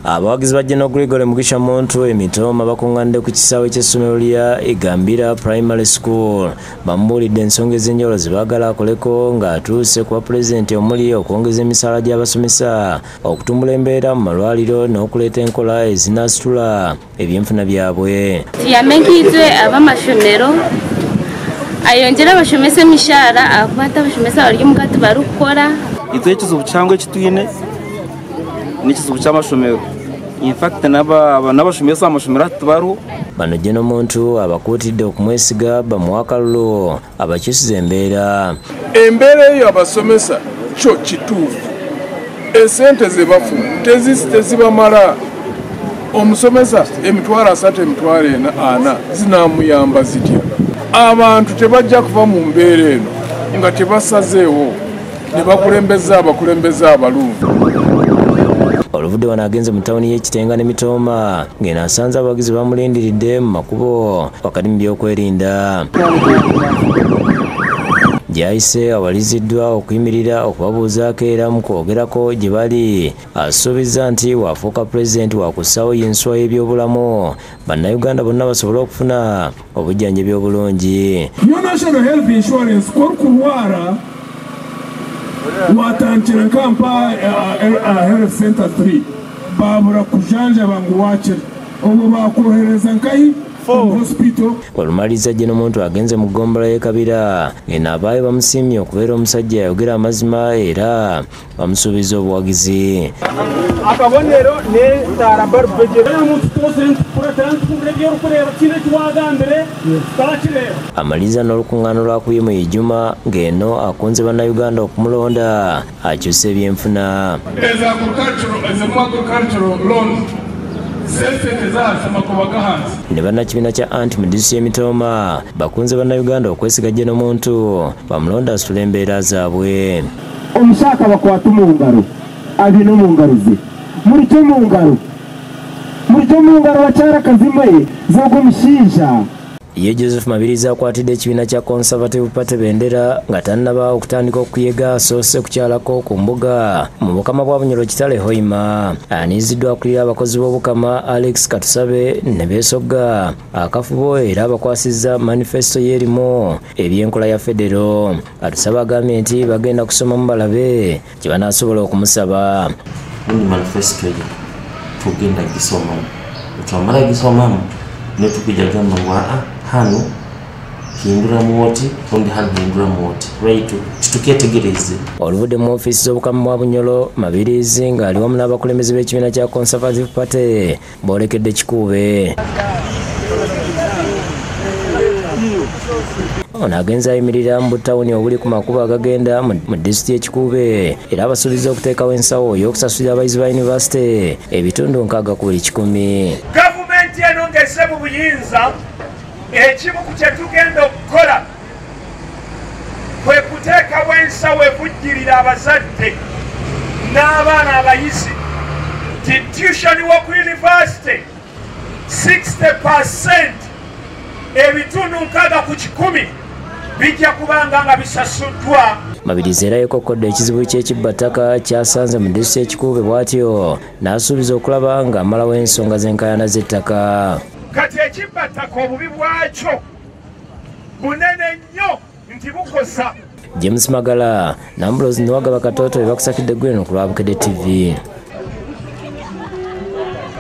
Abawagizi ba General Gregory Mugisha Muntu Emitooma bakungande ku kisaawe ky'essomero lya Igambira Primary School bambuulidde ensonga ez'enjawulo ze baagala akoleko ng'atuuse kuba pulezidenti omuli okwongeza emisaala gy'abasomesa, okutumbula embeera mu malwaliro n'okuleeta enkola ezinaasitula ebyenfuna byabwe. Yamenyidde ab'amashomero ayongera abashomesa emishahara akwata abashomesa bali mu kati bari kukora itwe ekizibu cyangwa ekitwine n'ikizibu cy'amashomero. In fact n'abashomesa amashomero atubaro bano General Muntu abakuutidde okumwesiga bamuwa akalulu abakyusiza embeera eyo abasomesa kyo kituufu. Esente ze bafuna tezibamala. Omusomesa emitwalo 3 emitwalo 4 zinamuyamba zitya? Abantu tebajja kuva mu mbeera eno nga tebasazeewo ne bakulembeza abalungi. Oluvudde wano agenze mu tawuni y'Ekitenga ne Mitooma ng'eno asanze abawagizi bamulindiridde mu makubo wakati mu by'okwerinda. Gyayise awaliziddwa okuyimirira okubabuuzaako era mu kwogerako gye bali asuubiza nti waafuuka pulezidenti wa kussaawo y'enswa y'ebyobulamu bannayuganda bonna basobole okufuna obujjanjabi obulungi. National Health Insurance kulwala watandikira nkampa Health Center 3 babura kujanja bangu wache obo bakuhereza nkai hospital. Olumaliza General Muntu agenze mu ggombolola y'e Kabira ng'eno abaayo bamusiimye okubeera omusajja ayogera amazima era bamusuubiza obuwagizi. Akabonero ne Taraba Bejere omuntu twose kuratansukure by'okuleeba kino kiwagambire takireba. Amaliza n'olukuŋŋaano lwakubye mu Ijuma ng'eno akunze bannayuganda okumulonda akyuse ebyenfuna. Ne bannakibiina kya anti mu disitulikiti y'e Mitooma bakunze bannayuganda okwesiga General Muntu bamulonda asitula embeera zaabwe. Omusaaka bakwata mu ngalo alina mu ngalo ze mulikyo mu ngalo bakyala kazimwe z'ogw'omushinja. Ye Joseph Mabiriza akwatidde ekibiina kya Conservative Party bendera nga tannaba okutandika okuyega asoose kukyalako ku mbuga mu bukama bwa Bunyoro Kitale Hoima. Aniziddwa akulira abakozi b'obukama Alex Katusabe ne beesogga akafubo era abakwasizza manifesto y'erimu eby'enkola ya federo. Katusaba agambye nti bagenda kusomamu balabe kye banaasobola okumusaba. Manifesto ye tugenda gisomamu twamala gisomamu netukija gamba hano hindura muwoti ondi hano hindura muwoti right tuketegereze. Oluvudde mu ofiisi z'obukama bwa Bunyoro Mabirizi ng'ali wamu n'abakulembeze b'ekibiina kya Conservative Party boolekedde kikuube. Ono agenza ayimirira mu butawuni obuli ku makubo agagenda mu disitulikiti y'Ekikuube era abasuubiza okuteekawo ensawo y'okusasulira abayizi ba yunivasite ebitundu 6 ku buli 100. Gavumenti eno ng'esse mu buyinza ekimu ku kye tugenda okukola kwe kuteekawo ensawo evujjirira abazadde n'abaana abayizi ti tuition w'oku yunivasite 60% ebitundu 6 ku 100 bijja kubanga nga bisasuddwa. Mabirizi era yeekokkodde ekizibu ky'ekibbataka kyasanze mu disitulikiti y'Ekikuube bw'atyo n'asuubiza okulaba ng'amalawo ensonga z'enkaayana z'ettaka. Kati ekibbataka obubi bwakyo bunene nnyo nti bukosa. James Magala, Nambrose Nwagaba Katoto, bakusakidde Gweno ku Lwabukedde TV.